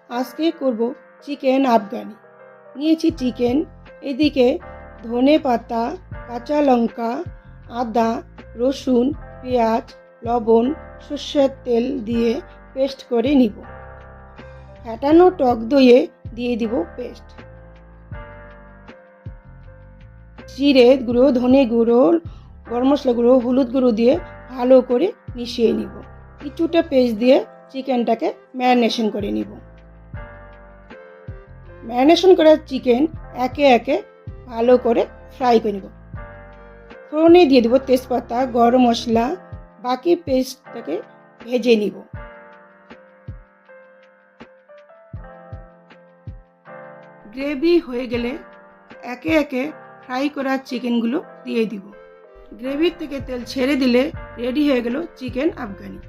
আজকে করব চিকেন আফগানি। নিয়েছি চিকেন, এদিকে ধনে পাতা, কাঁচা লঙ্কা, আদা, রসুন, পেঁয়াজ, লবণ, সর্ষের তেল দিয়ে পেস্ট করে নিব। ফ্যাটানো টক দইয়ে দিয়ে দিব পেস্ট। জিরে গুঁড়ো, ধনে গুঁড়ো, গরম মশলা গুঁড়ো, হলুদ গুঁড়ো দিয়ে ভালো করে মিশিয়ে নিব। কিছুটা পেস্ট দিয়ে চিকেনটাকে ম্যারিনেশন করে নিব। ম্যারিনেশন করা চিকেন একে একে ভালো করে ফ্রাই করে নেব। ফোড়নে দিয়ে দেবো তেজপাতা, গরম মশলা, বাকি পেস্টটাকে ভেজে নিব। গ্রেভি হয়ে গেলে একে একে ফ্রাই করা চিকেনগুলো দিয়ে দিব। গ্রেভির থেকে তেল ছেড়ে দিলে রেডি হয়ে গেল চিকেন আফগানি।